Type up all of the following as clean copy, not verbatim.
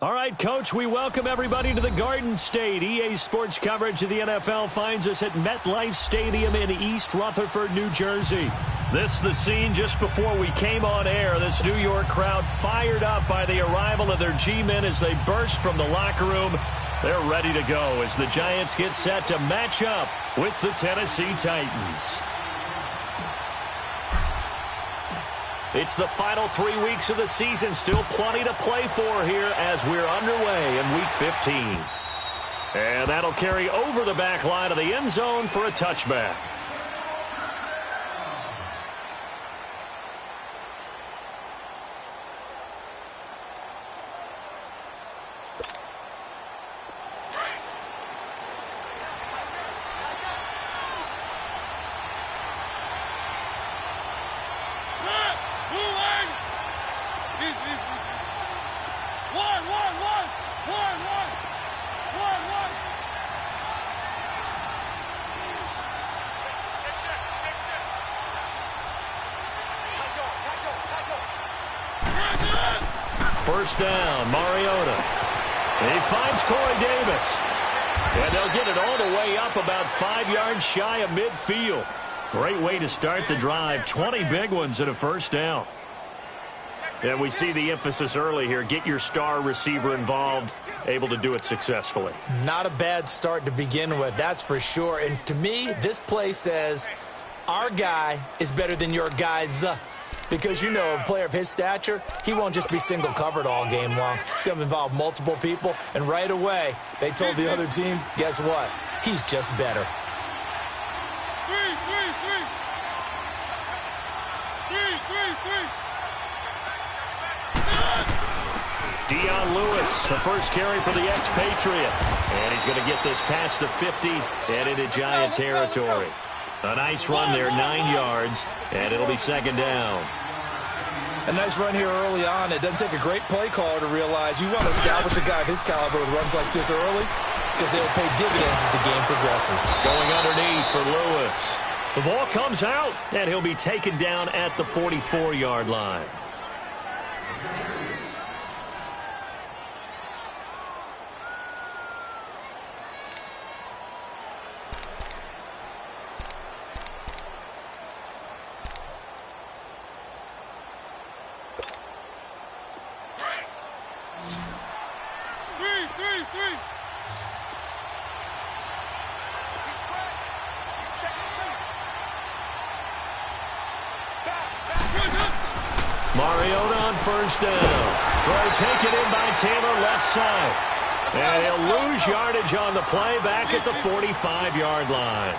All right, Coach, we welcome everybody to the Garden State. EA Sports coverage of the NFL finds us at MetLife Stadium in East Rutherford, New Jersey. This is the scene just before we came on air. This New York crowd fired up by the arrival of their G-men as they burst from the locker room. They're ready to go as the Giants get set to match up with the Tennessee Titans. It's the final 3 weeks of the season. Still plenty to play for here as we're underway in Week 15. And that'll carry over the back line of the end zone for a touchback. First down, Mariota. He finds Corey Davis. And they'll get it all the way up about 5 yards shy of midfield. Great way to start the drive. 20 big ones and a first down. And we see the emphasis early here. Get your star receiver involved, able to do it successfully. Not a bad start to begin with, that's for sure. And to me, this play says our guy is better than your guys. Because, you know, a player of his stature, he won't just be single covered all game long. It's going to involve multiple people. And right away, they told the other team, guess what? He's just better. Dion Lewis, the first carry for the expatriate. And he's going to get this past the 50 and into Giant territory. A nice run there, 9 yards, and it'll be second down. A nice run here early on. It doesn't take a great play caller to realize you want to establish a guy of his caliber with runs like this early because they'll pay dividends as the game progresses. Going underneath for Lewis. The ball comes out, and he'll be taken down at the 44-yard line. Mariota on first down. Throw taken in by Taylor left side. And he'll lose yardage on the play back at the 45-yard line.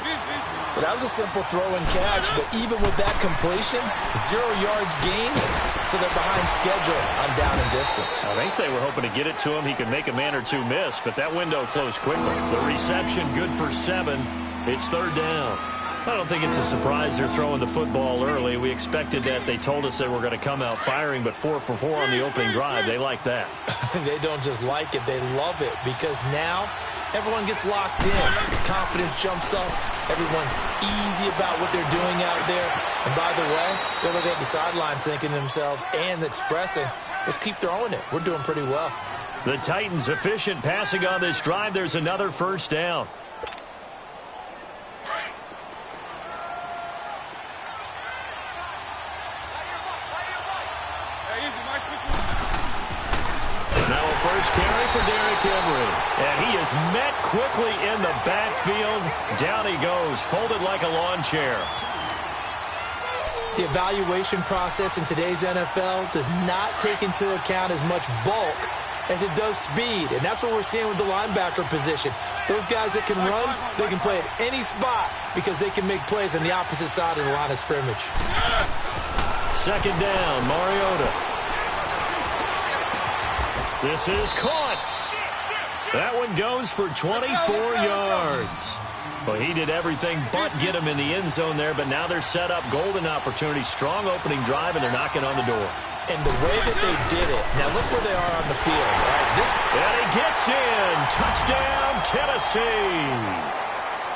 Well, that was a simple throw and catch, but even with that completion, 0 yards gained, so they're behind schedule on down and distance. I think they were hoping to get it to him. He could make a man or two miss, but that window closed quickly. The reception good for 7. It's third down. I don't think it's a surprise they're throwing the football early. We expected that. They told us they were going to come out firing, but 4 for 4 on the opening drive. They like that. They don't just like it. They love it because now everyone gets locked in. Confidence jumps up. Everyone's easy about what they're doing out there. And by the way, they're looking at the sideline thinking to themselves and expressing, let's keep throwing it. We're doing pretty well. The Titans efficient passing on this drive. There's another first down. Now a first carry for Derrick Henry. And he is met quickly in the backfield. Down he goes, folded like a lawn chair. The evaluation process in today's NFL does not take into account as much bulk as it does speed. And that's what we're seeing with the linebacker position. Those guys that can run, they can play at any spot because they can make plays on the opposite side of the line of scrimmage. Second down, Mariota. This is caught. That one goes for 24 yards. Well, he did everything but get him in the end zone there, but now they're set up golden opportunity, strong opening drive, and they're knocking on the door. And the way that they did it, now look where they are on the field. Right? And he gets in. Touchdown, Tennessee.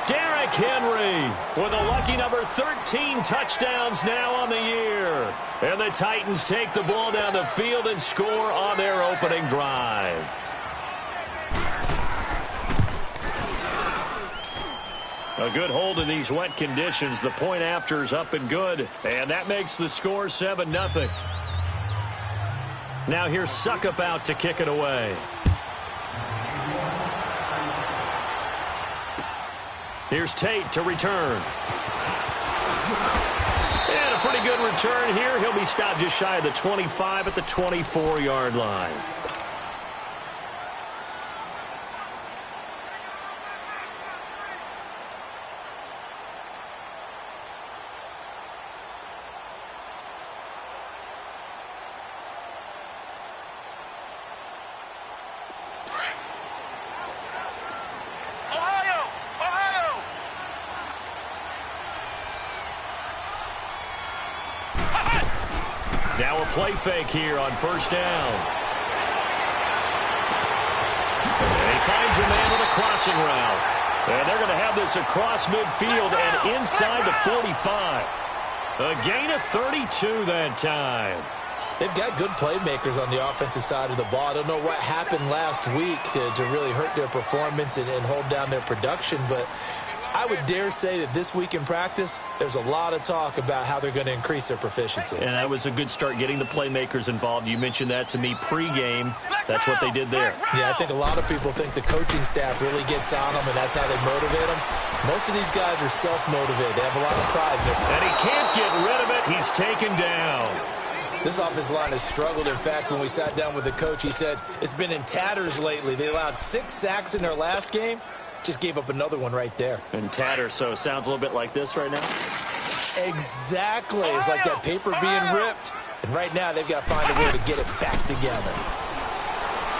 Derrick Henry with a lucky number 13 touchdowns now on the year. quarter. And the Titans take the ball down the field and score on their opening drive. A good hold in these wet conditions. The point after is up and good. And that makes the score 7-0. Now here's Suckup out to kick it away. Here's Tate to return. And a pretty good return here. He'll be stopped just shy of the 25 at the 24-yard line. Now a play fake here on first down. And he finds a man with a crossing route. And they're going to have this across midfield and inside the 45. A gain of 32 that time. They've got good playmakers on the offensive side of the ball. I don't know what happened last week to really hurt their performance and hold down their production, but I would dare say that this week in practice, there's a lot of talk about how they're going to increase their proficiency. And that was a good start getting the playmakers involved. You mentioned that to me pregame. That's what they did there. Yeah, I think a lot of people think the coaching staff really gets on them, and that's how they motivate them. Most of these guys are self-motivated. They have a lot of pride in it. And he can't get rid of it. He's taken down. This offensive line has struggled. In fact, when we sat down with the coach, he said it's been in tatters lately. They allowed 6 sacks in their last game. Just gave up another one right there. And tatters, so it sounds a little bit like this right now? Exactly. It's like that paper being ripped. And right now, they've got to find a way to get it back together.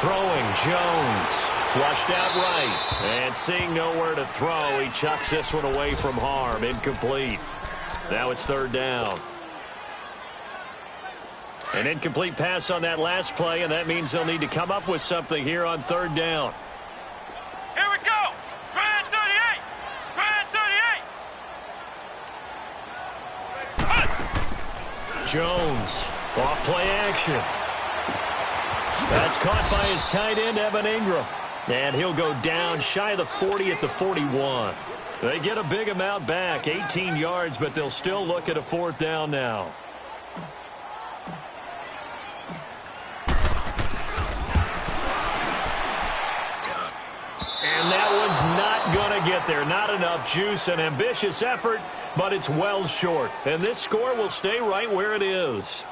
Throwing, Jones. Flushed out right. And seeing nowhere to throw, he chucks this one away from harm. Incomplete. Now it's third down. An incomplete pass on that last play, and that means they'll need to come up with something here on third down. Here we go. Grand 38. Grand 38. Jones, off play action. That's caught by his tight end, Evan Ingram. And he'll go down shy of the 40 at the 41. They get a big amount back, 18 yards, but they'll still look at a fourth down now. And that one's not going to get there. Not enough juice. An ambitious effort, but it's well short. And this score will stay right where it is.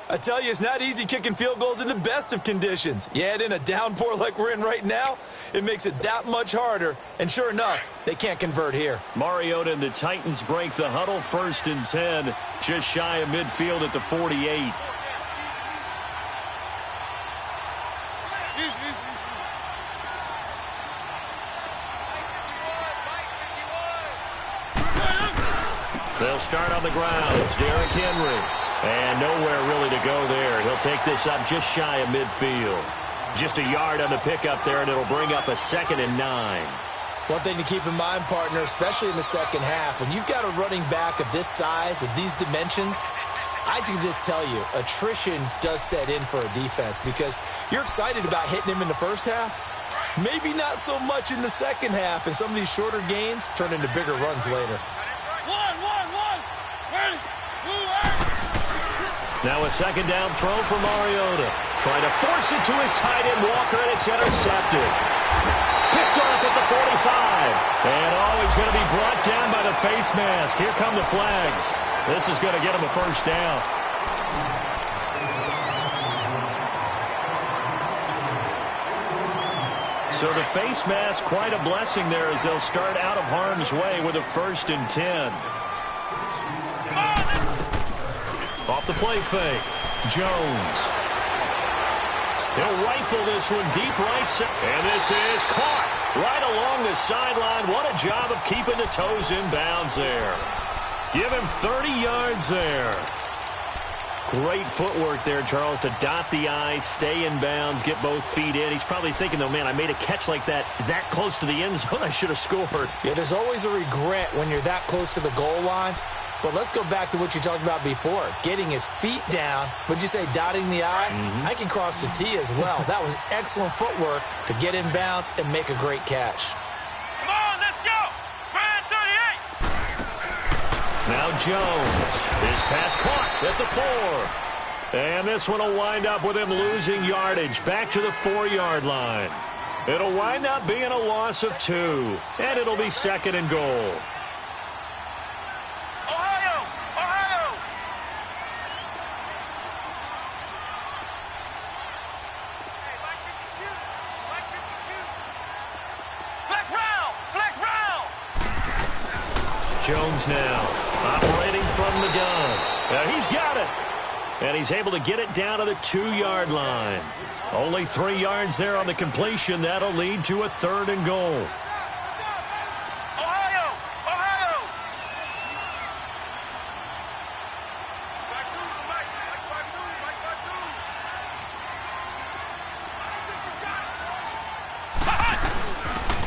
I tell you, it's not easy kicking field goals in the best of conditions. You add in a downpour like we're in right now, it makes it that much harder. And sure enough, they can't convert here. Mariota and the Titans break the huddle, 1st and 10, just shy of midfield at the 48. They'll start on the ground. It's Derrick Henry. And nowhere really to go there. He'll take this up just shy of midfield. Just a yard on the pickup there, and it'll bring up a 2nd and 9. One thing to keep in mind, partner, especially in the second half, when you've got a running back of this size, of these dimensions, I can just tell you, attrition does set in for a defense because you're excited about hitting him in the first half. Maybe not so much in the second half, and some of these shorter gains turn into bigger runs later. Now a 2nd down throw for Mariota. Trying to force it to his tight end, Walker, and it's intercepted. Picked off at the 45. And he's going to be brought down by the face mask. Here come the flags. This is going to get him a first down. So the face mask, quite a blessing there as they'll start out of harm's way with a 1st and 10. Off the play fake, Jones. He'll rifle this one deep right side. And this is caught right along the sideline. What a job of keeping the toes in bounds there. Give him 30 yards there. Great footwork there, Charles, to dot the I, stay in bounds, get both feet in. He's probably thinking, though, man, I made a catch like that close to the end zone. I should have scored. Yeah, there's always a regret when you're that close to the goal line. But let's go back to what you talked about before, getting his feet down. Would you say dotting the I? I can cross the T as well. That was excellent footwork to get in bounds and make a great catch. Come on, let's go. Brand 38. Now Jones. His pass caught at the 4. And this one will wind up with him losing yardage back to the 4-yard line. It'll wind up being a loss of 2. And it'll be 2nd and goal. Jones now operating from the gun. He's got it. And he's able to get it down to the 2-yard line. Only 3 yards there on the completion. That'll lead to a 3rd and goal.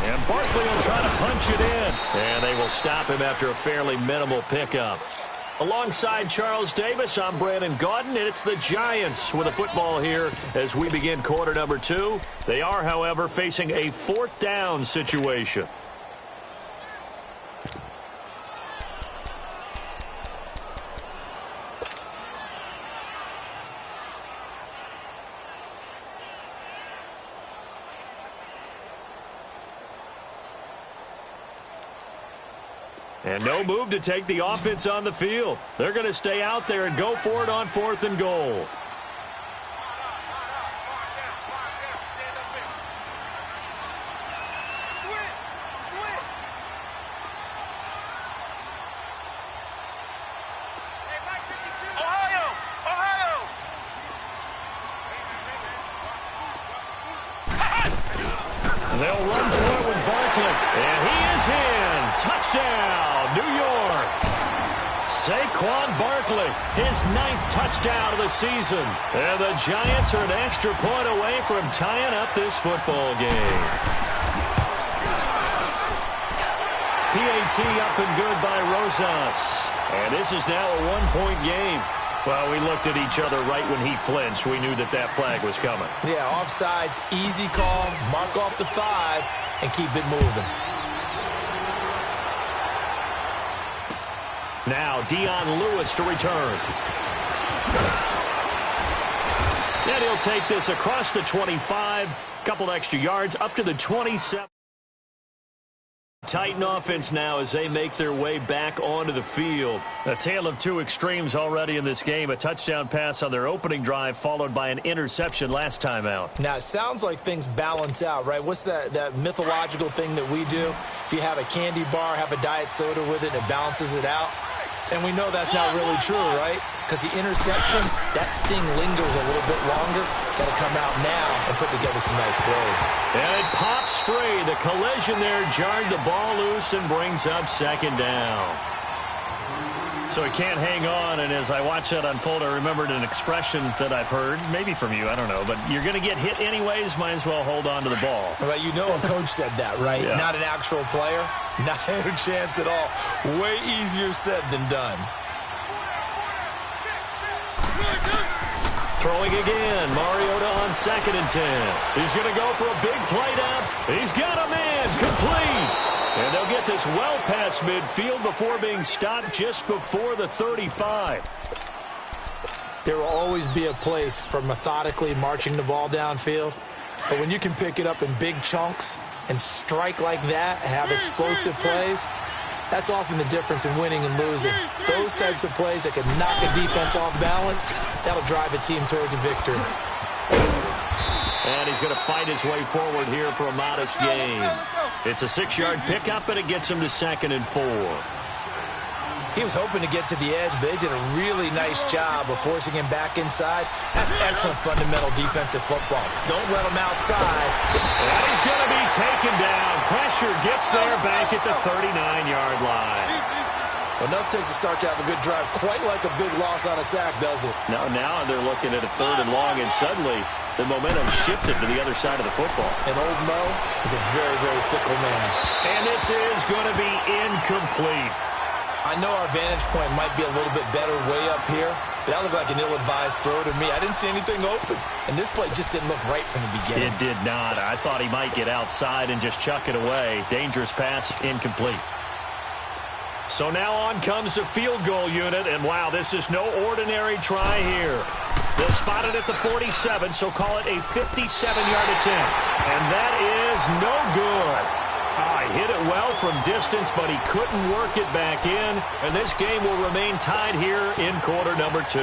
And Barkley will try to punch it in. And they will stop him after a fairly minimal pickup. Alongside Charles Davis, I'm Brandon Gaudin, and it's the Giants with a football here as we begin quarter number 2. They are, however, facing a 4th down situation. And no move to take the offense on the field. They're going to stay out there and go for it on 4th and goal. They'll run for it with Barkley. And he is in. Touchdown, New York. Saquon Barkley, his 9th touchdown of the season. And the Giants are an extra point away from tying up this football game. PAT up and good by Rosas. And this is now a 1-point game. Well, we looked at each other right when he flinched. We knew that flag was coming. Yeah, offsides, easy call, mark off the 5, and keep it moving. Now, Dion Lewis to return. And he'll take this across the 25, couple extra yards, up to the 27. Titan offense now as they make their way back onto the field. A tale of 2 extremes already in this game. A touchdown pass on their opening drive followed by an interception last time out. Now, it sounds like things balance out, right? What's that mythological thing that we do? If you have a candy bar, have a diet soda with it, it balances it out. And we know that's not really true, right? Because the interception, that sting lingers a little bit longer. Got to come out now and put together some nice plays. And it pops free. The collision there jarred the ball loose and brings up 2nd down. So he can't hang on, and as I watch that unfold, I remembered an expression that I've heard, maybe from you, I don't know, but you're going to get hit anyways, might as well hold on to the ball. Well, you know a coach said that, right? Yeah. Not an actual player. Not a chance at all. Way easier said than done. Throwing again, Mariota on 2nd and 10. He's going to go for a big play down. He's got a man, complete. And they'll get this well past midfield before being stopped just before the 35. There will always be a place for methodically marching the ball downfield. But when you can pick it up in big chunks and strike like that, have explosive plays, that's often the difference in winning and losing. Those types of plays that can knock a defense off balance, that'll drive a team towards a victory. And he's going to fight his way forward here for a modest gain. It's a 6-yard pickup, and it gets him to 2nd and 4. He was hoping to get to the edge, but they did a really nice job of forcing him back inside. That's excellent fundamental defensive football. Don't let him outside. And he's going to be taken down. Pressure gets there back at the 39-yard line. Enough takes a start to have a good drive. Quite like a big loss on a sack, does it? Now they're looking at a 3rd and long, and suddenly the momentum shifted to the other side of the football. And old Mo is a very, very fickle man. And this is going to be incomplete. I know our vantage point might be a little bit better way up here, but that looked like an ill-advised throw to me. I didn't see anything open, and this play just didn't look right from the beginning. It did not. I thought he might get outside and just chuck it away. Dangerous pass, incomplete. So now on comes the field goal unit, and wow, this is no ordinary try here. They'll spot it at the 47, so call it a 57-yard attempt. And that is no good. He hit it well from distance, but he couldn't work it back in, and this game will remain tied here in quarter number 2.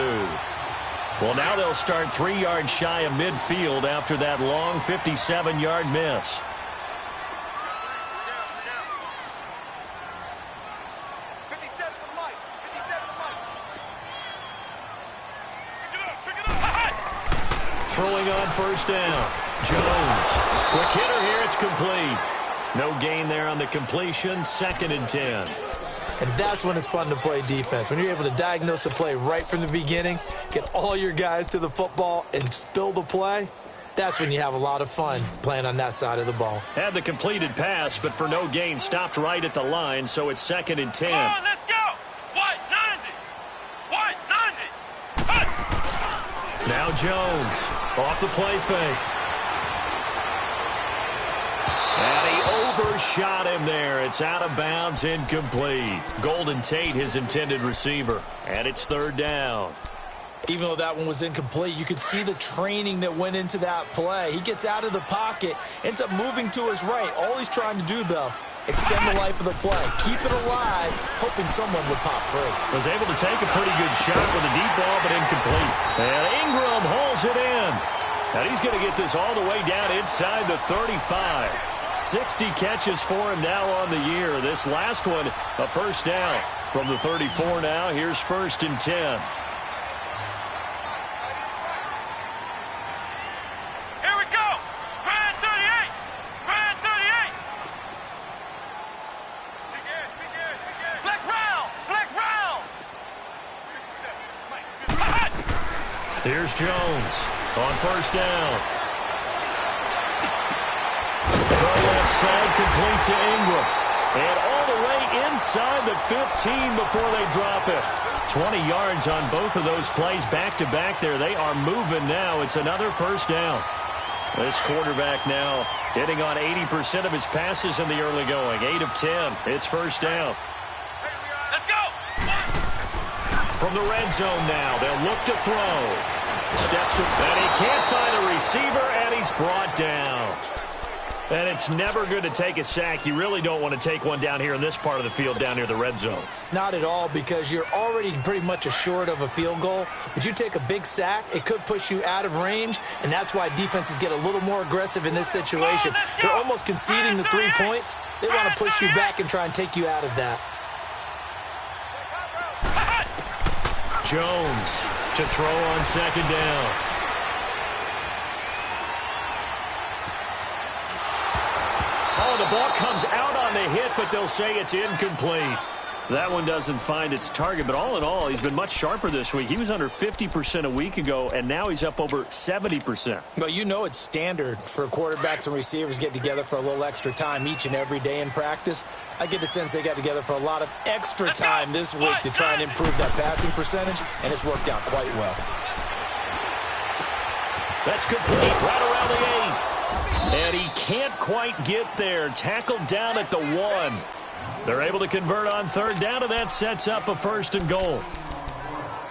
Well, now they'll start 3 yards shy of midfield after that long 57-yard miss. Throwing on first down. Jones. Quick hitter here. It's complete. No gain there on the completion. 2nd and 10. And that's when it's fun to play defense. When you're able to diagnose a play right from the beginning, get all your guys to the football, and spill the play, that's when you have a lot of fun playing on that side of the ball. Had the completed pass, but for no gain, stopped right at the line, so it's 2nd and 10. Come on, let's go. 190. 190. Now Jones off the play fake. And he overshot him there. It's out of bounds, incomplete. Golden Tate, his intended receiver. And it's 3rd down. Even though that one was incomplete, you could see the training that went into that play. He gets out of the pocket, ends up moving to his right. All he's trying to do, though, extend the life of the play. Keep it alive, hoping someone would pop free. Was able to take a pretty good shot with a deep ball, but incomplete. And Ingram hauls it in. And he's going to get this all the way down inside the 35. 60 catches for him now on the year. This last one, a first down from the 34 now. Here's 1st and 10. Here we go. Grand 38. Grand 38. Flex round. Flex round. Here's Jones on first down. Left side complete to Ingram. And all the way inside the 15 before they drop it. 20 yards on both of those plays back-to-back there. They are moving now. It's another first down. This quarterback now hitting on 80% of his passes in the early going. 8 of 10. It's first down. Let's go. From the red zone now, they'll look to throw. Steps up, and he can't find a receiver, and he's brought down. And it's never good to take a sack. You really don't want to take one down here in this part of the field, down near the red zone. Not at all, because you're already pretty much assured of a field goal. But you take a big sack, it could push you out of range, and that's why defenses get a little more aggressive in this situation. They're almost conceding the 3 points. They want to push you back and try and take you out of that. Jones to throw on 2nd down. Oh, the ball comes out on the hit, but they'll say it's incomplete. That one doesn't find its target, but all in all, he's been much sharper this week. He was under 50% a week ago, and now he's up over 70%. Well, you know it's standard for quarterbacks and receivers to get together for a little extra time each and every day in practice. I get the sense they got together for a lot of extra time this week to try and improve that passing percentage, and it's worked out quite well. That's complete, right around the 8. And he can't quite get there. Tackled down at the 1. They're able to convert on 3rd down, and that sets up a 1st and goal.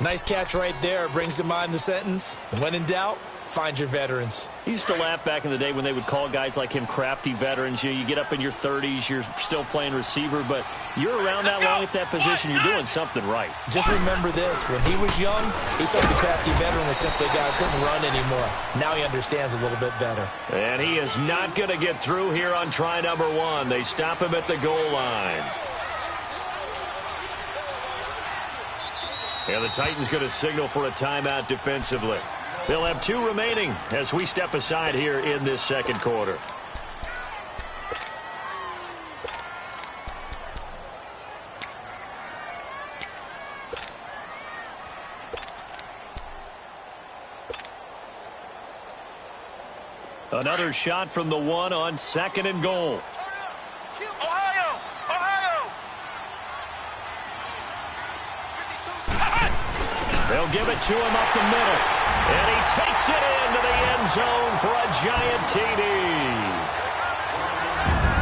Nice catch right there. Brings to mind the sentence, when in doubt, find your veterans. He used to laugh back in the day when they would call guys like him crafty veterans. You get up in your 30s, you're still playing receiver, but you're around that long at that position, you're doing something right. Just remember this. When he was young, he thought the crafty veteran was simply a guy who couldn't run anymore. Now he understands a little bit better. And he is not going to get through here on try number 1. They stop him at the goal line. And the Titans going to signal for a timeout defensively. They'll have 2 remaining as we step aside here in this 2nd quarter. Another shot from the 1 on 2nd and goal. Ohio! Ohio! They'll give it to him up the middle. And he takes it into the end zone for a giant TD.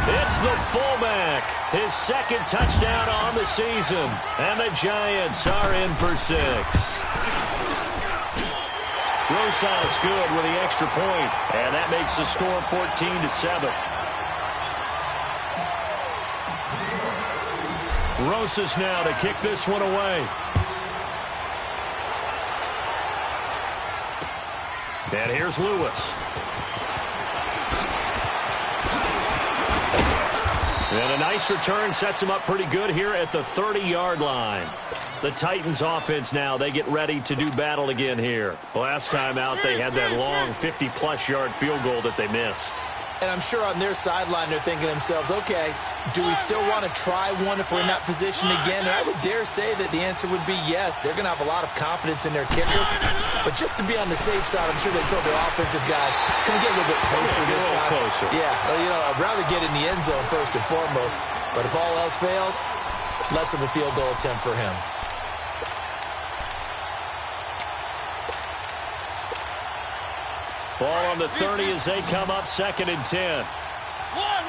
It's the fullback, his second touchdown on the season. And the Giants are in for 6. Rosas good with the extra point, and that makes the score 14-7. Rosas now to kick this one away. And here's Lewis. And a nice return sets him up pretty good here at the 30-yard line. The Titans offense now, they get ready to do battle again here. Last time out, they had that long 50-plus yard field goal that they missed. And I'm sure on their sideline, they're thinking to themselves, okay, do we still want to try one if we're in that position again? And I would dare say that the answer would be yes. They're going to have a lot of confidence in their kicker. But just to be on the safe side, I'm sure they told their offensive guys, can we get a little bit closer this time? Closer. Yeah, well, you know, I'd rather get in the end zone first and foremost. But if all else fails, less of a field goal attempt for him. Ball on the 30 as they come up 2nd and 10. One.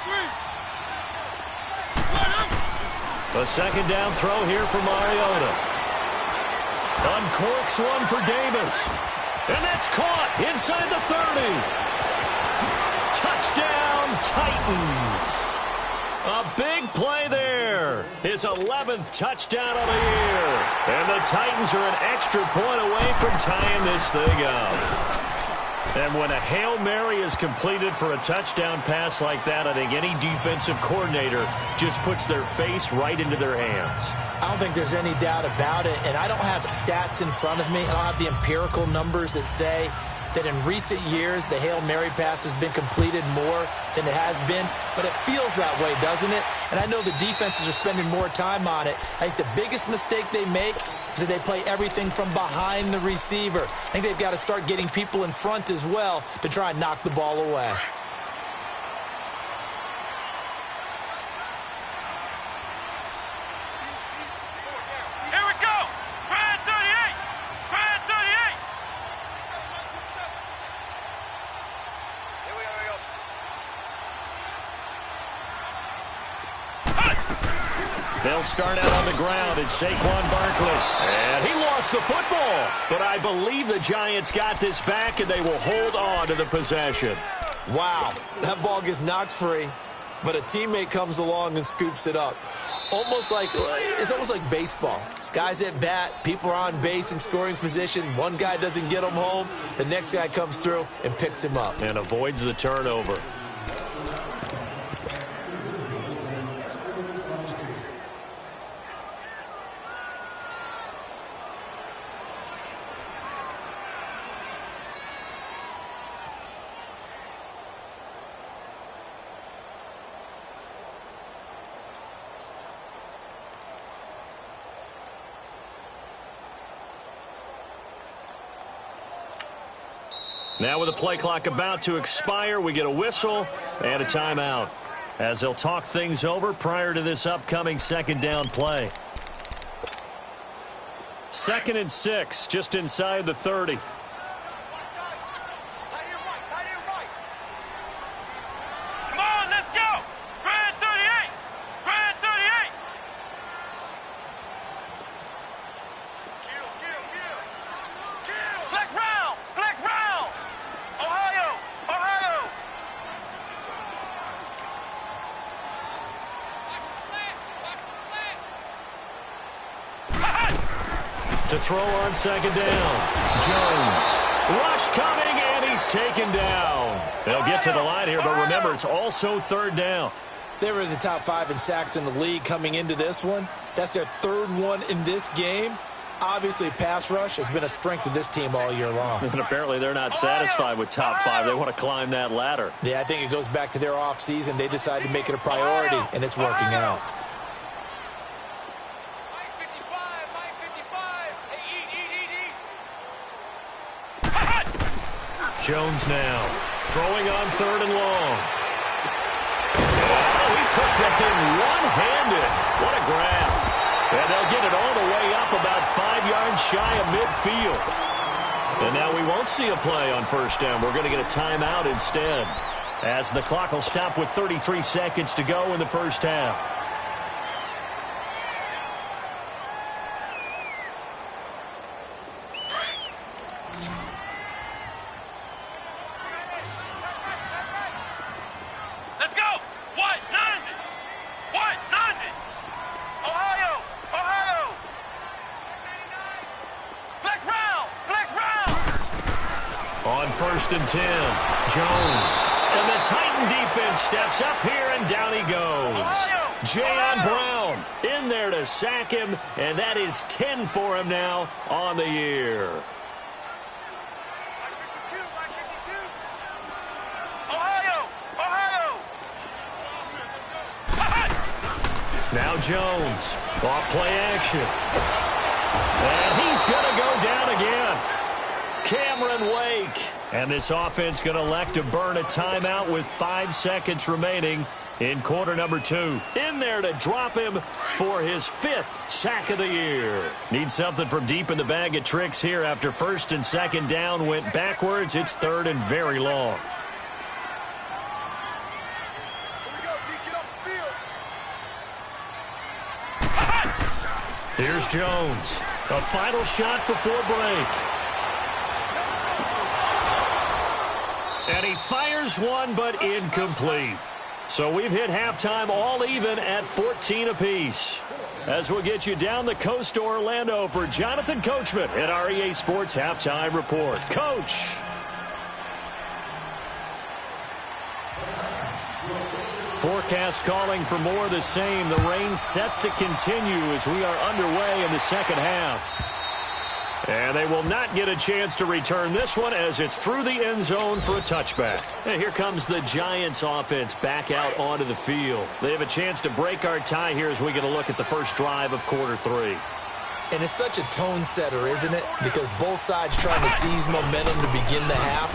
Three. A second down throw here for Mariota. Uncorks one for Davis. And that's caught inside the 30. Touchdown, Titans. A big play there. His 11th touchdown of the year. And the Titans are an extra point away from tying this thing up. And when a Hail Mary is completed for a touchdown pass like that, I think any defensive coordinator just puts their face right into their hands. I don't think there's any doubt about it. And I don't have stats in front of me. I don't have the empirical numbers that say that in recent years the Hail Mary pass has been completed more than it has been, but it feels that way, doesn't it? And I know the defenses are spending more time on it. I think the biggest mistake they make is that they play everything from behind the receiver. I think they've got to start getting people in front as well to try and knock the ball away. Here we go. Brad 38. Brad 38. Here we go. They'll start out on the ground. It's Saquon Barkley. And he lost the football. But I believe the Giants got this back, and they will hold on to the possession. Wow, that ball gets knocked free, but a teammate comes along and scoops it up. It's almost like baseball. Guys at bat, people are on base in scoring position. One guy doesn't get him home. The next guy comes through and picks him up. And avoids the turnover. Now with the play clock about to expire, we get a whistle and a timeout as they'll talk things over prior to this upcoming second down play. 2nd and 6, just inside the 30. Come on, let's go. Brad 38. Brad 38. Kill. Flex round. Ohio. To throw on second down. Jones. Rush coming, and he's taken down. They'll get to the line here, but remember, it's also 3rd down. They were in the top 5 in sacks in the league coming into this one. That's their 3rd one in this game. Obviously, pass rush has been a strength of this team all year long. And apparently they're not satisfied with top 5. They want to climb that ladder. Yeah, I think it goes back to their offseason. They decided to make it a priority, and it's working out. Jones now throwing on 3rd and long. one-handed. What a grab. And they'll get it all the way up about 5 yards shy of midfield. And now we won't see a play on first down. We're going to get a timeout instead, as the clock will stop with 33 seconds to go in the first half. Let's go! White 90! White 90! Ohio! Ohio! Flex round! Flex round! On 1st and 10, Jones. And the Titan defense steps up here, and down he goes. Jayon Brown in there to sack him, and that is 10 for him now on the year. Ohio! Ohio! Now Jones, off play action. And he's going to go down again. Cameron Wake. And this offense going to elect to burn a timeout with 5 seconds remaining in quarter number 2. In there to drop him for his 5th sack of the year. Need something from deep in the bag of tricks here after 1st and 2nd down went backwards. It's 3rd and very long. Here's Jones. A final shot before break. And he fires one, but incomplete. So we've hit halftime all even at 14 apiece. As we'll get you down the coast to Orlando for Jonathan Coachman at our EA Sports Halftime Report. Coach. Forecast calling for more of the same. The rain set to continue as we are underway in the second half. And they will not get a chance to return this one as it's through the end zone for a touchback. And here comes the Giants offense back out onto the field. They have a chance to break our tie here as we get a look at the first drive of quarter 3. And it's such a tone setter, isn't it? Because both sides trying to seize momentum to begin the half.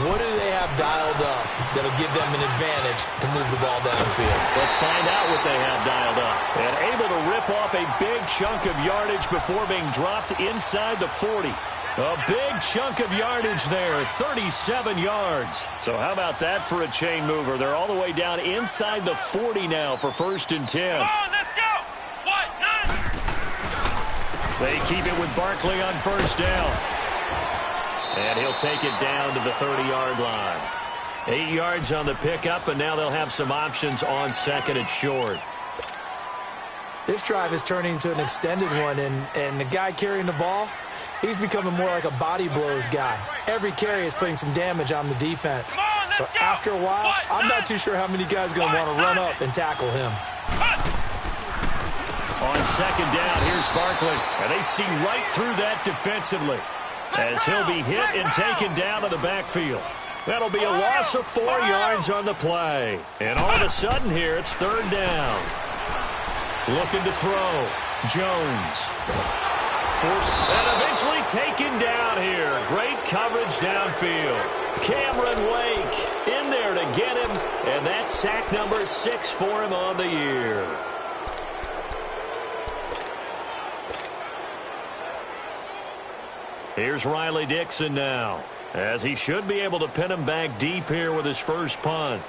What do they have dialed up that'll give them an advantage to move the ball downfield? Let's find out what they have dialed up. And able to rip off a big chunk of yardage before being dropped inside the 40. A big chunk of yardage there, 37 yards. So how about that for a chain mover? They're all the way down inside the 40 now for 1st and 10. Come on, let's go! White 90! They keep it with Barkley on 1st down. And he'll take it down to the 30-yard line. 8 yards on the pickup, and now they'll have some options on 2nd and short. This drive is turning into an extended one, and the guy carrying the ball, he's becoming more like a body blows guy. Every carry is putting some damage on the defense. So after a while, I'm not too sure how many guys are going to want to run up and tackle him. On 2nd down, here's Barkley. And they see right through that defensively, as he'll be hit and taken down to the backfield. That'll be a loss of 4 yards on the play. And all of a sudden here, it's 3rd down. Looking to throw. Jones. Forced and eventually taken down here. Great coverage downfield. Cameron Wake in there to get him. And that's sack number 6 for him on the year. Here's Riley Dixon now, as he should be able to pin him back deep here with his first punt.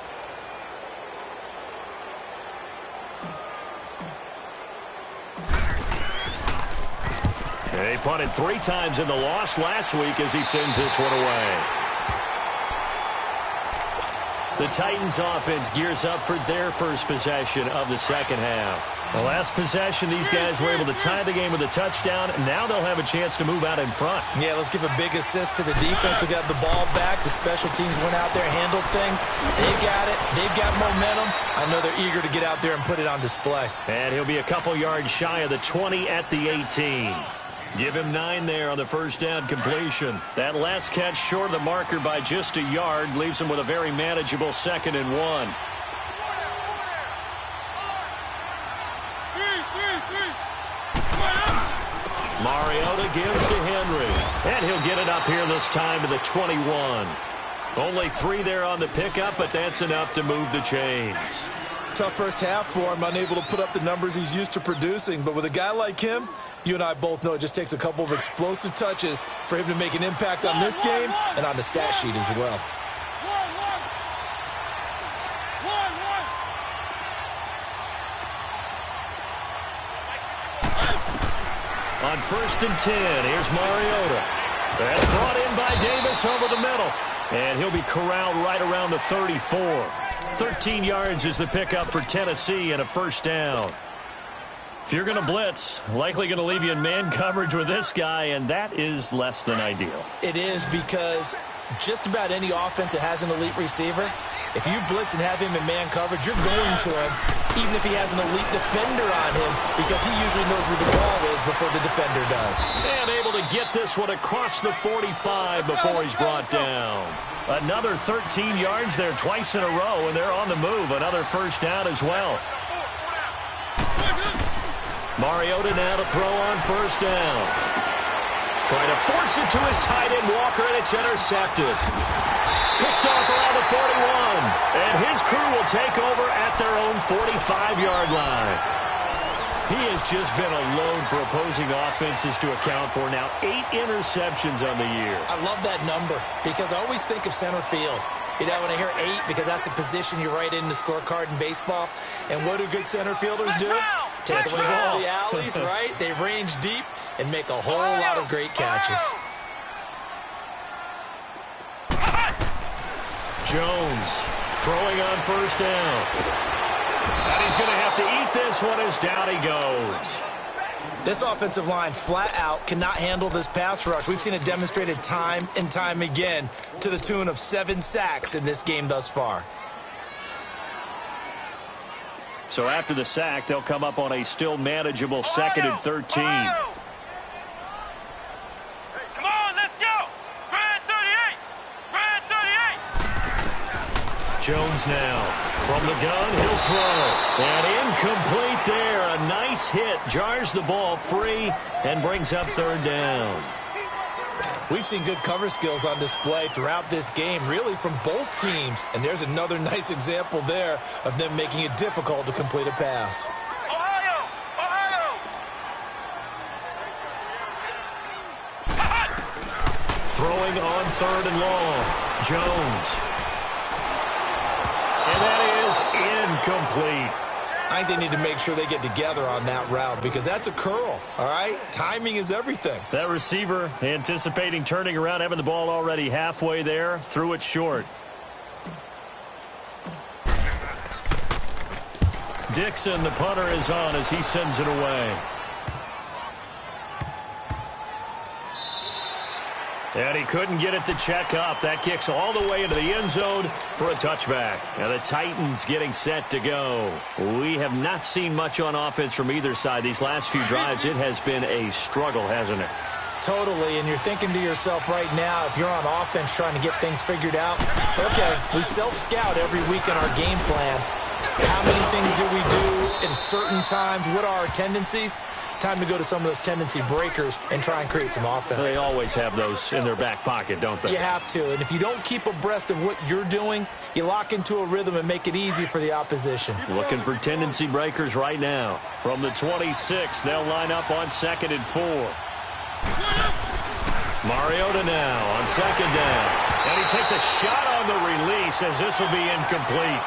And he punted 3 times in the loss last week as he sends this one away. The Titans offense gears up for their first possession of the second half. The last possession, these guys were able to tie the game with a touchdown. Now they'll have a chance to move out in front. Yeah, let's give a big assist to the defense. We got the ball back. The special teams went out there, handled things. They got it. They've got momentum. I know they're eager to get out there and put it on display. And he'll be a couple yards shy of the 20 at the 18. Give him 9 there on the first down completion. That last catch short of the marker by just a yard leaves him with a very manageable 2nd and 1. Mariota gives to Henry. And he'll get it up here this time to the 21. Only 3 there on the pickup, but that's enough to move the chains. Tough first half for him, unable to put up the numbers he's used to producing. But with a guy like him, you and I both know it just takes a couple of explosive touches for him to make an impact on this game and on the stat sheet as well. On 1st and 10, here's Mariota. That's brought in by Davis over the middle. And he'll be corralled right around the 34. 13 yards is the pickup for Tennessee and a first down. If you're going to blitz, likely going to leave you in man coverage with this guy, and that is less than ideal. It is, because just about any offense that has an elite receiver, if you blitz and have him in man coverage, you're going to him, even if he has an elite defender on him, because he usually knows where the ball is before the defender does. And able to get this one across the 45 before he's brought down. Another 13 yards there twice in a row, and they're on the move. Another first down as well. Mariota now to throw on first down. Trying to force it to his tight end, Walker, and it's intercepted. Picked off around the 41. And his crew will take over at their own 45-yard line. He has just been a load for opposing offenses to account for. Now 8 interceptions on the year. I love that number because I always think of center field. You know, when I hear 8, because that's the position you write in the scorecard in baseball. And what do good center fielders do? Take away all the alleys, right? They range deep and make a whole lot of great catches. Jones throwing on first down. And he's going to have to eat this one as down he goes. This offensive line flat out cannot handle this pass rush. We've seen it demonstrated time and time again to the tune of 7 sacks in this game thus far. So after the sack, they'll come up on a still manageable 2nd and 13. Come on, let's go. Grand 38. Grand 38. Jones now from the gun. He'll throw. And incomplete there. A nice hit. Jars the ball free and brings up 3rd down. We've seen good cover skills on display throughout this game, really from both teams. And there's another nice example there of them making it difficult to complete a pass. Ohio! Throwing on 3rd and long. Jones. And that is incomplete. I think they need to make sure they get together on that route because that's a curl, all right? Timing is everything. That receiver anticipating turning around, having the ball already halfway there, threw it short. Dixon, the punter, is on as he sends it away. And he couldn't get it to check up. That kicks all the way into the end zone for a touchback. And the Titans getting set to go. We have not seen much on offense from either side. These last few drives, it has been a struggle, hasn't it? Totally, and you're thinking to yourself right now, if you're on offense trying to get things figured out, okay, we self-scout every week in our game plan. How many things do we do at certain times? What are our tendencies? Time to go to some of those tendency breakers and try and create some offense. They always have those in their back pocket, don't they? You have to, and if you don't keep abreast of what you're doing, you lock into a rhythm and make it easy for the opposition. Looking for tendency breakers right now. From the 26, they'll line up on 2nd and 4. Mariota now on 2nd down. And he takes a shot on the release as this will be incomplete.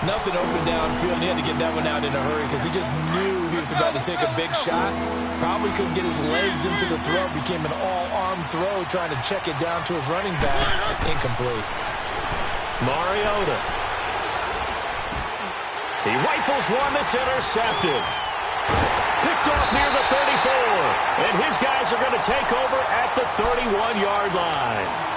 Nothing open downfield, and he had to get that one out in a hurry because he just knew he was about to take a big shot. Probably couldn't get his legs into the throw. Became an all-arm throw trying to check it down to his running back. Incomplete. Mariota. He rifles one that's intercepted. Picked off near the 34. And his guys are going to take over at the 31-yard line.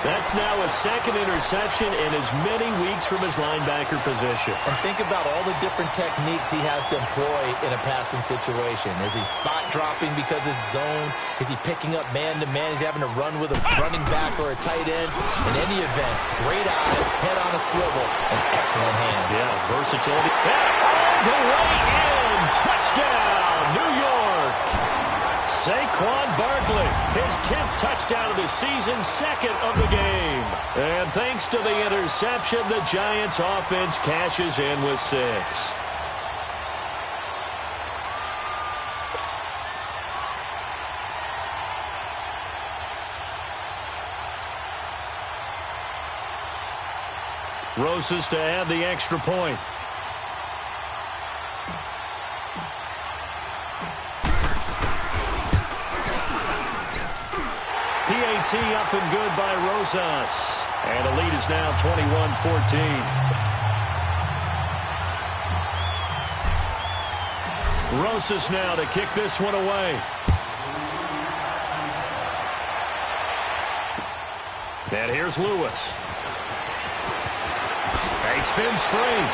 That's now a 2nd interception in as many weeks from his linebacker position. And think about all the different techniques he has to employ in a passing situation. Is he spot dropping because it's zone? Is he picking up man-to-man? Is he having to run with a running back or a tight end? In any event, great eyes, head on a swivel, and excellent hands. Yeah, versatility. And all the way in. Touchdown, New York. Saquon Barkley, his 10th touchdown of the season, 2nd of the game. And thanks to the interception, the Giants offense cashes in with 6. Rosas to add the extra point. PAT up and good by Rosas. And the lead is now 21-14. Rosas now to kick this one away. And here's Lewis. He spins free.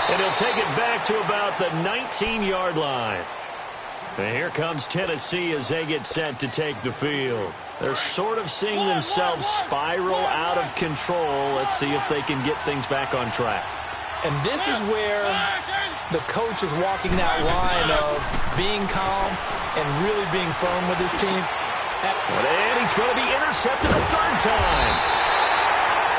And he'll take it back to about the 19-yard line. And here comes Tennessee as they get set to take the field. They're sort of seeing themselves spiral out of control. Let's see if they can get things back on track. And this is where the coach is walking that line of being calm and really being firm with his team. And he's going to be intercepted a 3rd time.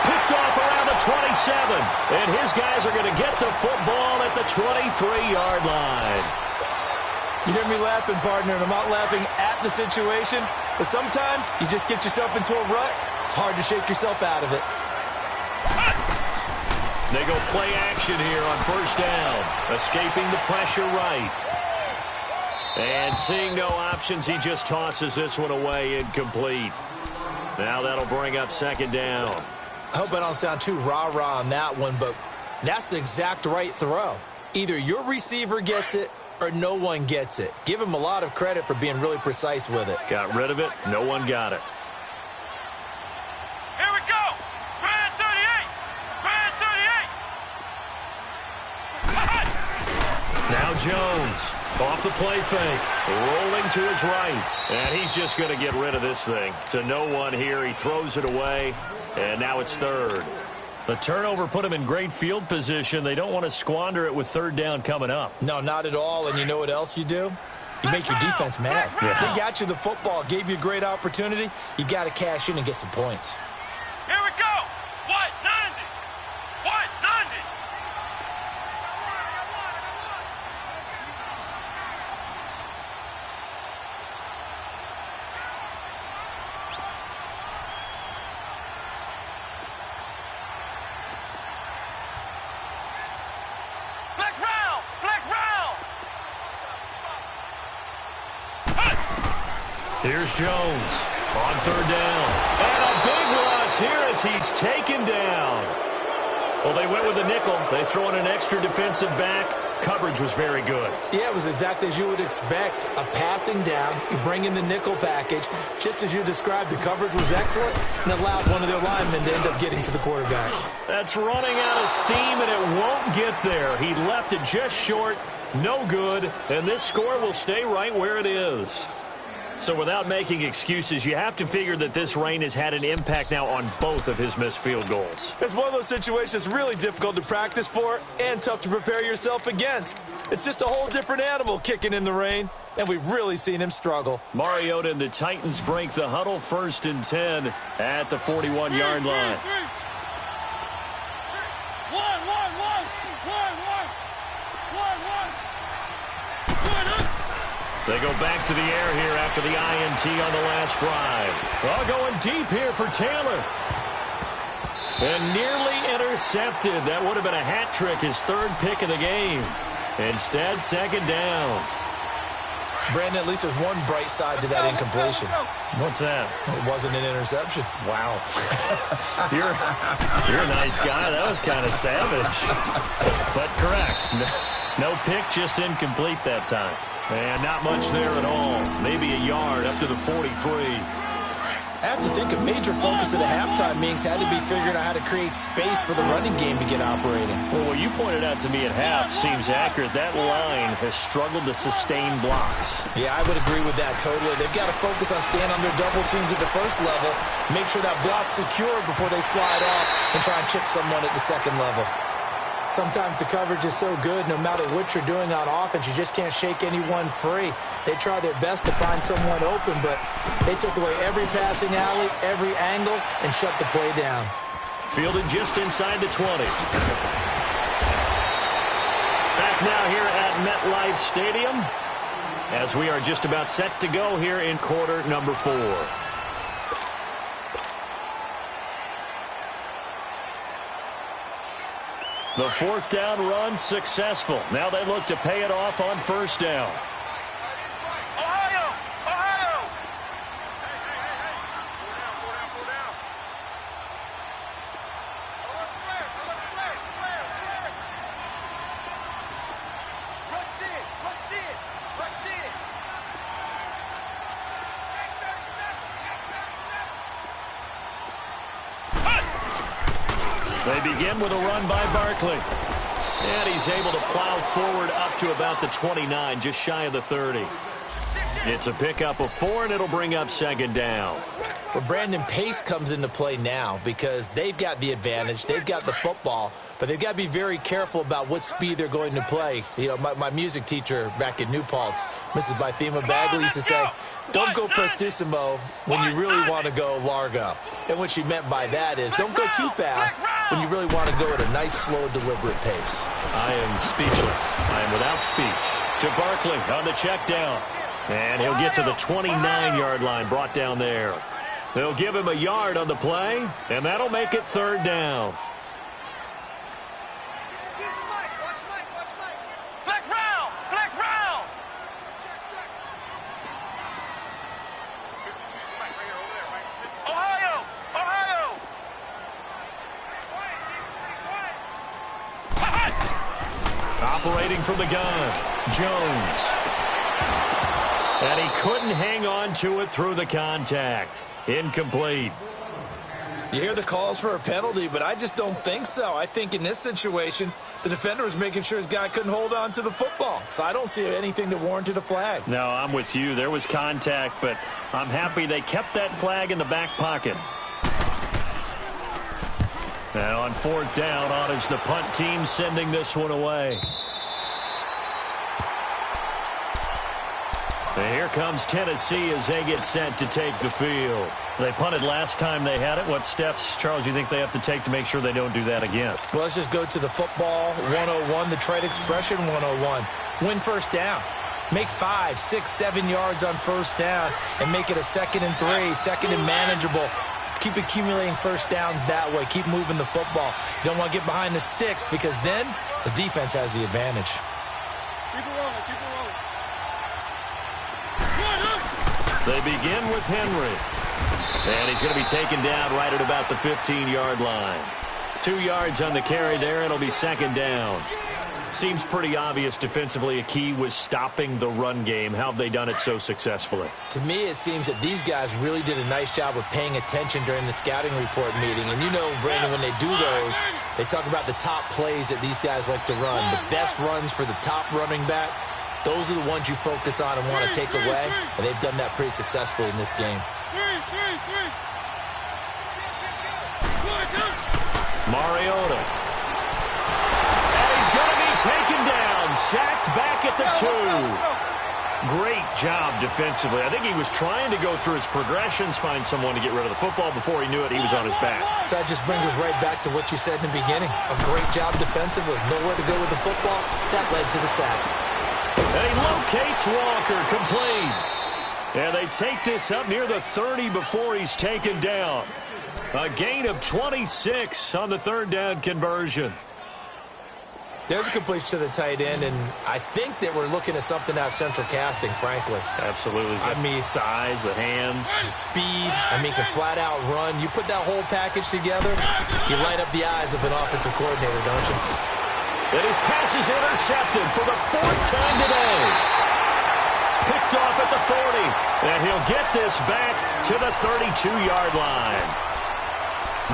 Picked off around the 27. And his guys are going to get the football at the 23-yard line. You hear me laughing, partner, and I'm not laughing at the situation. But sometimes you just get yourself into a rut. It's hard to shake yourself out of it. They go play action here on 1st down. Escaping the pressure right. And seeing no options, he just tosses this one away incomplete. Now that'll bring up 2nd down. I hope I don't sound too rah-rah on that one, but that's the exact right throw. Either your receiver gets it or no one gets it. Give him a lot of credit for being really precise with it. Got rid of it. No one got it. Here we go. Try 38. Try 38. Now Jones off the play fake. Rolling to his right. And he's just going to get rid of this thing. To no one here. He throws it away. And now it's 3rd. The turnover put him in great field position. They don't want to squander it with 3rd down coming up. No, not at all. And you know what else you do? You make your defense mad. Yeah. They got you the football, gave you a great opportunity. You got to cash in and get some points. Here we go. What? 90. What? 90. Here's Jones on 3rd down. And a big loss here as he's taken down. Well, they went with a nickel. They throw in an extra defensive back. Coverage was very good. Yeah, it was exactly as you would expect. A passing down. You bring in the nickel package. Just as you described, the coverage was excellent and allowed one of their linemen to end up getting to the quarterback. That's running out of steam, and it won't get there. He left it just short. No good. And this score will stay right where it is. So without making excuses, you have to figure that this rain has had an impact now on both of his missed field goals. It's one of those situations really difficult to practice for and tough to prepare yourself against. It's just a whole different animal kicking in the rain, and we've really seen him struggle. Mariota and the Titans break the huddle 1st and 10 at the 41-yard line. They go back to the air here after the INT on the last drive. Well, going deep here for Taylor. And nearly intercepted. That would have been a hat trick, his 3rd pick of the game. Instead, 2nd down. Brandon, at least there's one bright side to that incompletion. What's that? It wasn't an interception. Wow. You're a nice guy. That was kind of savage. But correct. No pick, just incomplete that time. And not much there at all. Maybe a yard up to the 43. I have to think a major focus of the halftime meetings had to be figuring out how to create space for the running game to get operating. Well, what you pointed out to me at half seems accurate. That line has struggled to sustain blocks. Yeah, I would agree with that totally. They've got to focus on staying under double teams at the 1st level, make sure that block's secure before they slide off and try and chip someone at the 2nd level. Sometimes the coverage is so good, no matter what you're doing on offense, you just can't shake anyone free. They try their best to find someone open, but they took away every passing alley, every angle, and shut the play down. Fielded just inside the 20. Back now here at MetLife Stadium, as we are just about set to go here in quarter number 4. The 4th down run successful. Now they look to pay it off on 1st down. Ohio! Ohio! They begin with a run by Barkley. And he's able to plow forward up to about the 29, just shy of the 30. It's a pickup of 4, and it'll bring up 2nd down. Well, Brandon, pace comes into play now because they've got the advantage. They've got the football, but they've got to be very careful about what speed they're going to play. You know, my music teacher back in New Paltz, Mrs. Bythema Bagley, used to say, don't go prestissimo when you really want to go largo. And what she meant by that is don't go too fast when you really want to go at a nice, slow, deliberate pace. I am speechless. I am without speech. To Barkley on the check down. And he'll get to the 29-yard line, brought down there. They'll give him a yard on the play, and that'll make it 3rd down. Flex round! Flex round! Ohio! Ohio! Operating from the gun, Jones. And he couldn't hang on to it through the contact. Incomplete. You hear the calls for a penalty, but I just don't think so. I think in this situation, the defender was making sure his guy couldn't hold on to the football. So I don't see anything that warranted a flag. No, I'm with you. There was contact, but I'm happy they kept that flag in the back pocket. Now on 4th down, on is the punt team sending this one away. And here comes Tennessee as they get set to take the field. They punted last time they had it. What steps, Charles, you think they have to take to make sure they don't do that again? Well, let's just go to the football 101, the trade expression 101. Win 1st down. Make 5, 6, 7 yards on 1st down and make it a 2nd and 3, 2nd and manageable. Keep accumulating 1st downs that way. Keep moving the football. You don't want to get behind the sticks because then the defense has the advantage. Keep it rolling, keep it rolling. They begin with Henry. And he's going to be taken down right at about the 15-yard line. 2 yards on the carry there. It'll be 2nd down. Seems pretty obvious defensively a key was stopping the run game. How have they done it so successfully? To me, it seems that these guys really did a nice job of paying attention during the scouting report meeting. And you know, Brandon, when they do those, they talk about the top plays that these guys like to run. The best runs for the top running back. Those are the ones you focus on and want to take away, and they've done that pretty successfully in this game. Mariota. And he's going to be taken down, sacked back at the 2. Great job defensively. I think he was trying to go through his progressions, find someone to get rid of the football. Before he knew it, he was on his back. So that just brings us right back to what you said in the beginning. A great job defensively. Nowhere to go with the football. That led to the sack. And he locates Walker, complete. And they take this up near the 30 before he's taken down. A gain of 26 on the 3rd down conversion. There's a completion to the tight end, and I think that we're looking at something out of central casting, frankly. Absolutely. I mean, size, the hands. Speed. I mean, can flat out run. You put that whole package together, you light up the eyes of an offensive coordinator, don't you? And his pass is intercepted for the 4th time today. Picked off at the 40. And he'll get this back to the 32-yard line.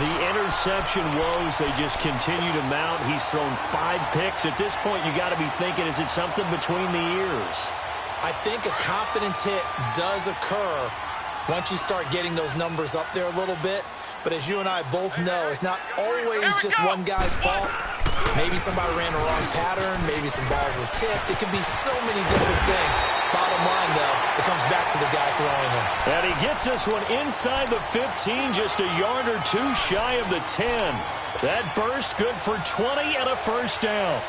The interception woes, they just continue to mount. He's thrown 5 picks. At this point, you got to be thinking, is it something between the ears? I think a confidence hit does occur once you start getting those numbers up there a little bit. But as you and I both know, it's not always just one guy's fault. Maybe somebody ran the wrong pattern. Maybe some balls were tipped. It could be so many different things. Bottom line, though, it comes back to the guy throwing them. And he gets this one inside the 15, just a yard or two shy of the 10. That burst good for 20 and a first down.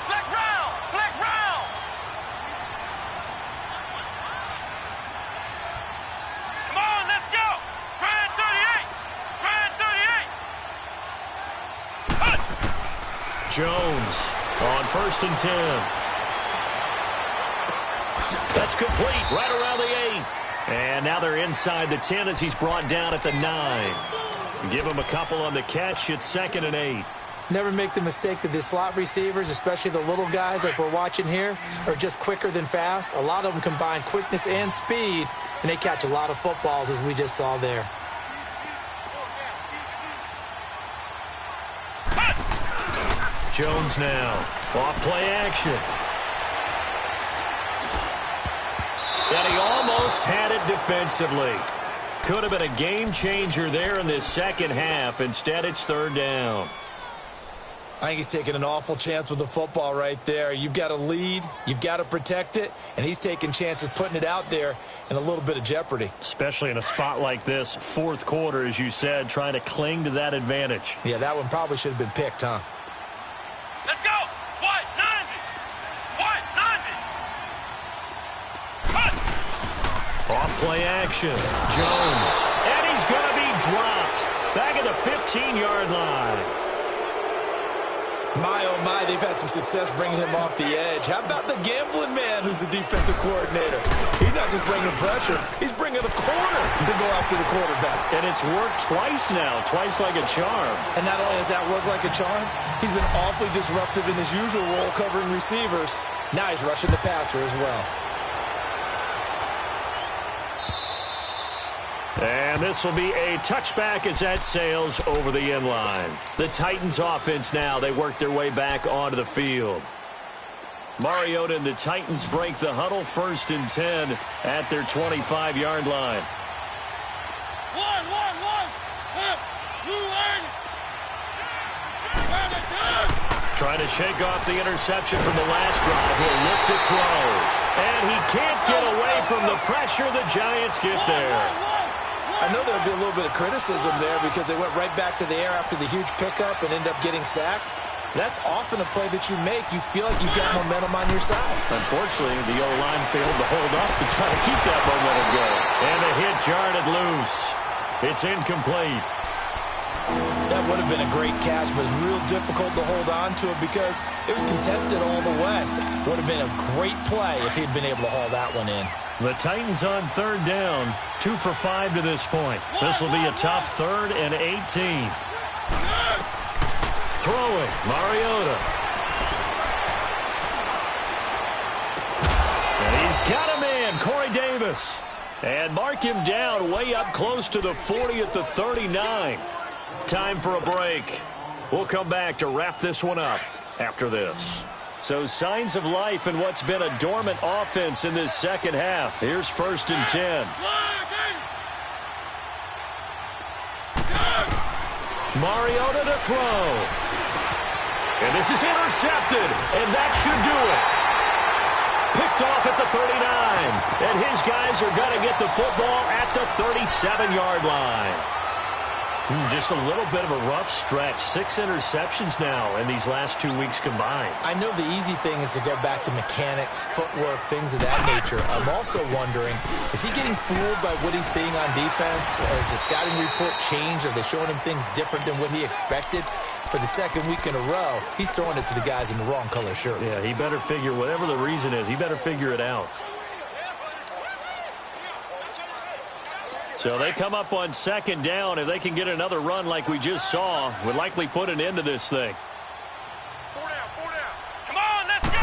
Flex round! Flex round! Come on, let's go! Grand 38! Grand 38! Jones on 1st and 10. That's complete right around the 8. And now they're inside the 10 as he's brought down at the 9. Give him a couple on the catch. It's 2nd and 8. Never make the mistake that the slot receivers, especially the little guys like we're watching here, are just quicker than fast. A lot of them combine quickness and speed, and they catch a lot of footballs, as we just saw there. Jones now. Off play action. And he almost had it defensively. Could have been a game changer there in this second half. Instead, it's 3rd down. I think he's taking an awful chance with the football right there. You've got to lead, you've got to protect it, and he's taking chances putting it out there in a little bit of jeopardy. Especially in a spot like this, 4th quarter, as you said, trying to cling to that advantage. Yeah, that one probably should have been picked, huh? Let's go! What? 90! What? 90! Off play action. Jones. And he's going to be dropped. Back at the 15-yard line. My, oh my, they've had some success bringing him off the edge. How about the gambling man who's the defensive coordinator? He's not just bringing pressure. He's bringing a corner to go after the quarterback. And it's worked twice now, twice like a charm. And not only has that worked like a charm, he's been awfully disruptive in his usual role covering receivers. Now he's rushing the passer as well. And this will be a touchback as that sails over the end line. The Titans offense now, they work their way back onto the field. Mariota and the Titans break the huddle, 1st and 10 at their 25-yard line. One! Trying to shake off the interception from the last drive. He'll look to throw. And he can't get away from the pressure. The Giants get there. I know there'll be a little bit of criticism there because they went right back to the air after the huge pickup and ended up getting sacked. That's often a play that you make. You feel like you've got momentum on your side. Unfortunately, the O-line failed to hold up to try to keep that momentum going. And the hit jarred it loose. It's incomplete. That would have been a great catch, but it's real difficult to hold on to it because it was contested all the way. Would have been a great play if he'd been able to haul that one in. The Titans on 3rd down, 2 for 5 to this point. This will be a tough 3rd and 18. Throwing, Mariota. And he's got a man, Corey Davis. And mark him down way up close to the 40 at the 39. Time for a break. We'll come back to wrap this one up after this. So signs of life in what's been a dormant offense in this second half. Here's 1st and 10. Mariota to throw. And this is intercepted, and that should do it. Picked off at the 39. And his guys are going to get the football at the 37-yard line. Just a little bit of a rough stretch. 6 interceptions now in these last 2 weeks combined. I know the easy thing is to go back to mechanics, footwork, things of that nature. I'm also wondering, is he getting fooled by what he's seeing on defense? Has the scouting report changed? Are they showing him things different than what he expected? For the second week in a row, he's throwing it to the guys in the wrong color shirts. Yeah, he better figure, whatever the reason is, he better figure it out. So they come up on 2nd down. If they can get another run like we just saw, would likely put an end to this thing. 4 down. Come on, let's go!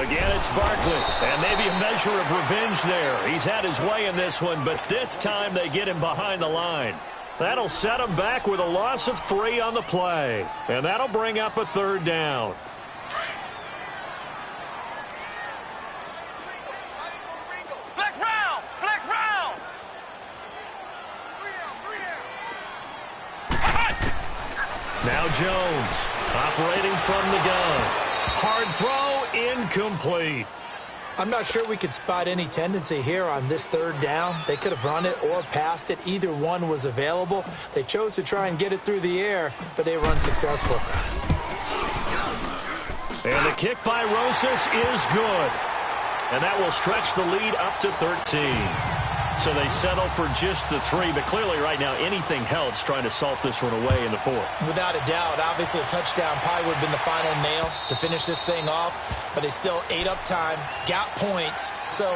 Again, it's Barkley. And maybe a measure of revenge there. He's had his way in this one, but this time they get him behind the line. That'll set him back with a loss of 3 on the play. And that'll bring up a 3rd down. Flex round! Flex round! Now Jones operating from the gun. Hard throw, incomplete. I'm not sure we could spot any tendency here on this third down. They could have run it or passed it. Either one was available. They chose to try and get it through the air, but they were unsuccessful. And the kick by Rosas is good. And that will stretch the lead up to 13. So they settle for just the 3, but clearly right now anything helps trying to salt this one away in the 4th. Without a doubt, obviously a touchdown probably would have been the final nail to finish this thing off, but they still ate up time, got points. So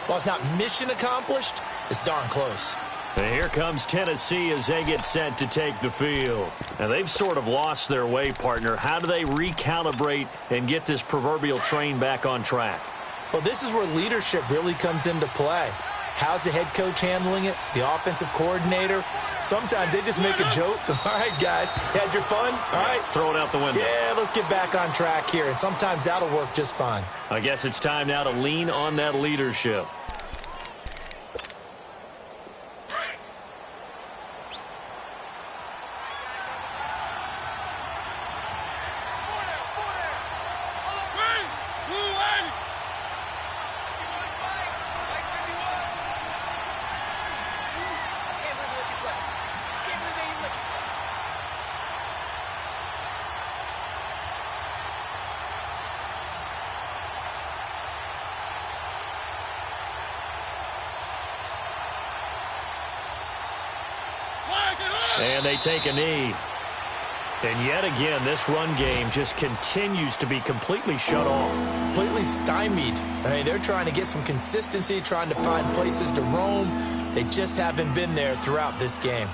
while it's not mission accomplished, it's darn close. And here comes Tennessee as they get set to take the field. Now they've sort of lost their way, partner. How do they recalibrate and get this proverbial train back on track? Well, this is where leadership really comes into play. How's the head coach handling it? The offensive coordinator? Sometimes they just make a joke. All right, guys, had your fun? All right. Throw it out the window. Yeah, let's get back on track here. And sometimes that'll work just fine. I guess it's time now to lean on that leadership. And they take a knee. And yet again, this run game just continues to be completely shut off. Completely stymied. I mean, they're trying to get some consistency, trying to find places to roam. They just haven't been there throughout this game.